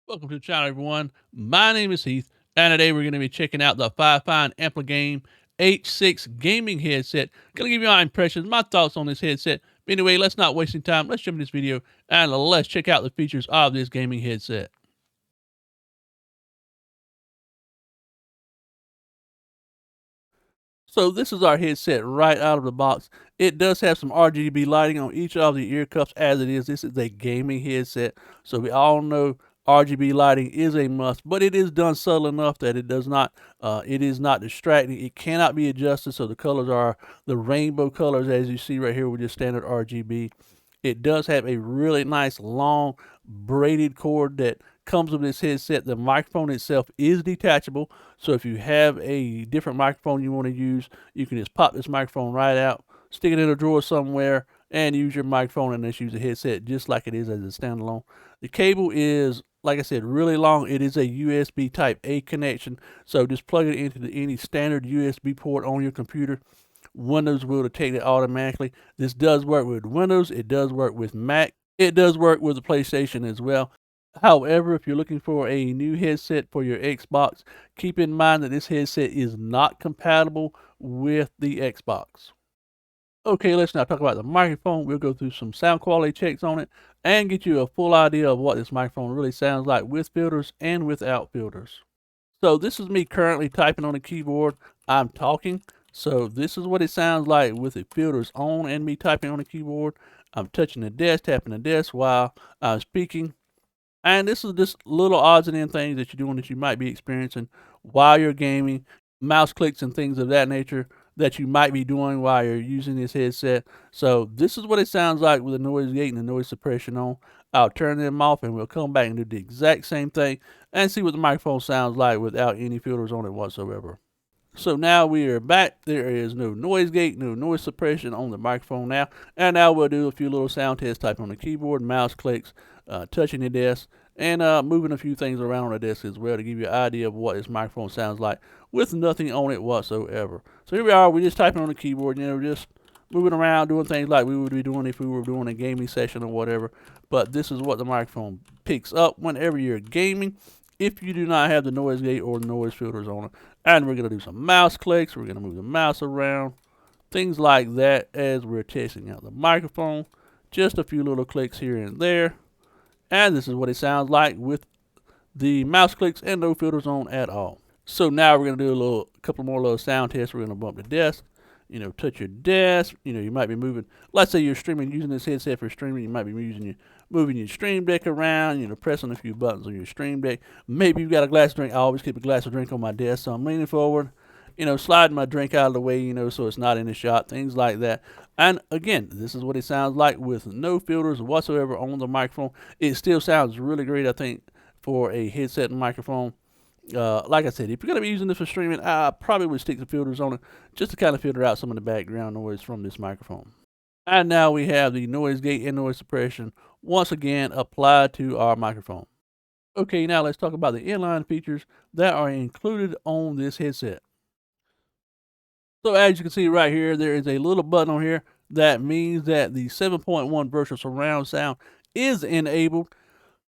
Welcome to the channel, everyone. My name is Heath, and today we're going to be checking out the FIFINE Ampligame H6 gaming headset. Going to give you my impressions, my thoughts on this headset. But anyway, let's not waste any time. Let's jump into this video and let's check out the features of this gaming headset. So this is our headset right out of the box. It does have some RGB lighting on each of the ear cups as it is. This is a gaming headset. So we all know RGB lighting is a must, but it is done subtle enough that it is not distracting. It cannot be adjusted, so the colors are the rainbow colors as you see right here with just standard RGB. It does have a really nice long braided cord that comes with this headset. The microphone itself is detachable, so if you have a different microphone you want to use, you can just pop this microphone right out, stick it in a drawer somewhere, and use your microphone and just use the headset just like it is as a standalone. The cable is, like I said, really long. It is a USB type A connection, so just plug it into any standard USB port on your computer. Windows will detect it automatically. This does work with Windows. It does work with Mac. It does work with the PlayStation as well. However, if you're looking for a new headset for your Xbox, keep in mind that this headset is not compatible with the Xbox. Okay, let's now talk about the microphone. We'll go through some sound quality checks on it and get you a full idea of what this microphone really sounds like with filters and without filters. So this is me currently typing on the keyboard. I'm talking. So this is what it sounds like with the filters on and me typing on the keyboard. I'm touching the desk, tapping the desk while I'm speaking. And this is just little odds and ends things that you're doing that you might be experiencing while you're gaming, mouse clicks and things of that nature that you might be doing while you're using this headset. So this is what it sounds like with the noise gate and the noise suppression on. I'll turn them off and we'll come back and do the exact same thing and see what the microphone sounds like without any filters on it whatsoever. So now we are back. There is no noise gate, no noise suppression on the microphone now. And now we'll do a few little sound tests, typing on the keyboard, mouse clicks, touching the desk, and moving a few things around on the desk as well to give you an idea of what this microphone sounds like with nothing on it whatsoever. So here we are. We're just typing on the keyboard, just moving around, doing things like we would be doing if we were doing a gaming session or whatever. But this is what the microphone picks up whenever you're gaming, if you do not have the noise gate or noise filters on it. And we're going to do some mouse clicks. We're going to move the mouse around, things like that as we're testing out the microphone. Just a few little clicks here and there. And this is what it sounds like with the mouse clicks and no filters on at all. So now we're going to do a couple more little sound tests. We're going to bump the desk, touch your desk. You might be moving. Let's say you're streaming using this headset for streaming. You might be moving your stream deck around, pressing a few buttons on your stream deck. Maybe you've got a glass of drink. I always keep a glass of drink on my desk, so I'm leaning forward, sliding my drink out of the way, so it's not in the shot, things like that. And again, this is what it sounds like with no filters whatsoever on the microphone. It still sounds really great, I think, for a headset and microphone. Like I said, if you're going to be using this for streaming, I probably would stick the filters on it just to kind of filter out some of the background noise from this microphone. And now we have the noise gate and noise suppression once again applied to our microphone. Okay, now let's talk about the inline features that are included on this headset. So as you can see right here, there is a little button on here that means that the 7.1 virtual surround sound is enabled.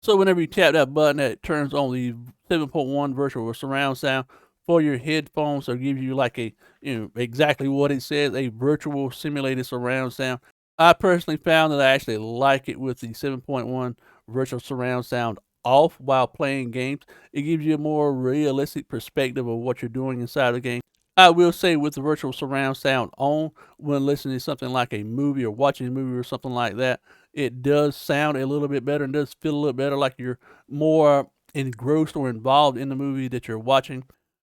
So whenever you tap that button, it turns on the 7.1 virtual surround sound for your headphones. So it gives you like exactly what it says, a virtual simulated surround sound. I personally found that I actually like it with the 7.1 virtual surround sound off while playing games. It gives you a more realistic perspective of what you're doing inside the game. I will say with the virtual surround sound on, when listening to something like a movie or watching a movie or something like that, it does sound a little bit better and does feel a little better like you're more engrossed or involved in the movie that you're watching.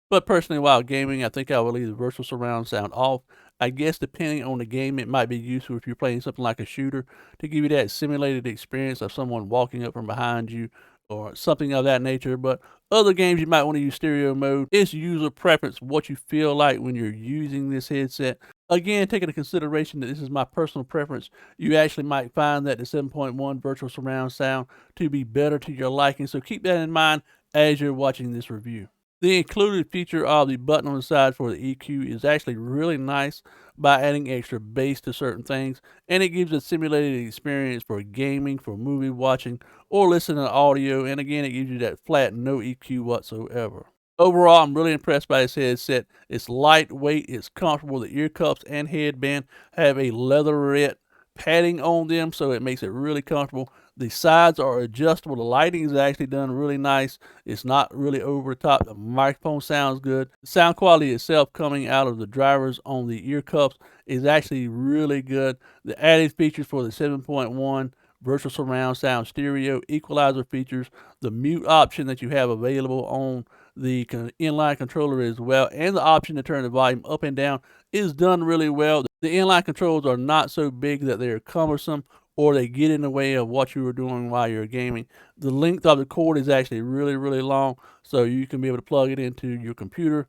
But personally, while gaming, I think I will leave the virtual surround sound off. I guess depending on the game, it might be useful if you're playing something like a shooter to give you that simulated experience of someone walking up from behind you or something of that nature. But other games, you might want to use stereo mode. It's user preference, what you feel like when you're using this headset. Again, taking into consideration that this is my personal preference, you actually might find that the 7.1 virtual surround sound to be better to your liking. So keep that in mind as you're watching this review. The included feature of the button on the side for the EQ is actually really nice by adding extra bass to certain things, and it gives a simulated experience for gaming, for movie watching, or listening to audio, and again, it gives you that flat, no EQ whatsoever. Overall, I'm really impressed by this headset. It's lightweight, it's comfortable. The ear cuffs and headband have a leatherette padding on them, so it makes it really comfortable. The sides are adjustable. The lighting is actually done really nice. It's not really over the top. The microphone sounds good. The sound quality itself coming out of the drivers on the ear cuffs is actually really good. The added features for the 7.1 virtual surround sound stereo, equalizer features, the mute option that you have available on the inline controller as well, and the option to turn the volume up and down is done really well. The inline controls are not so big that they're cumbersome or they get in the way of what you were doing while you're gaming. The length of the cord is actually really, really long, so you can be able to plug it into your computer,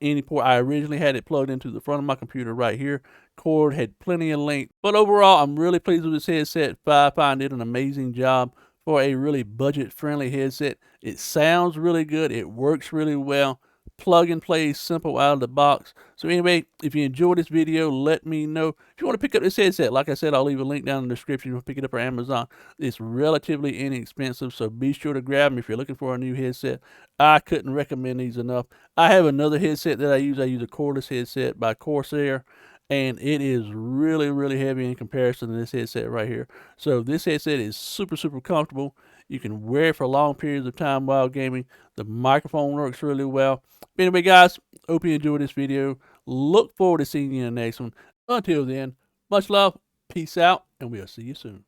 any port. I originally had it plugged into the front of my computer right here. Cord had plenty of length, but overall, I'm really pleased with this headset. FIFINE did an amazing job for a really budget-friendly headset. It sounds really good. It works really well. Plug and play, simple out of the box. So anyway, if you enjoyed this video, let me know. If you want to pick up this headset, like I said, I'll leave a link down in the description. You'll pick it up on Amazon. It's relatively inexpensive, so be sure to grab them if you're looking for a new headset. I couldn't recommend these enough. I have another headset that I use. I use a cordless headset by Corsair, and it is really, really heavy in comparison to this headset right here. So this headset is super, super comfortable. You can wear it for long periods of time while gaming. The microphone works really well. But anyway, guys, hope you enjoyed this video. Look forward to seeing you in the next one. Until then, much love, peace out, and we'll see you soon.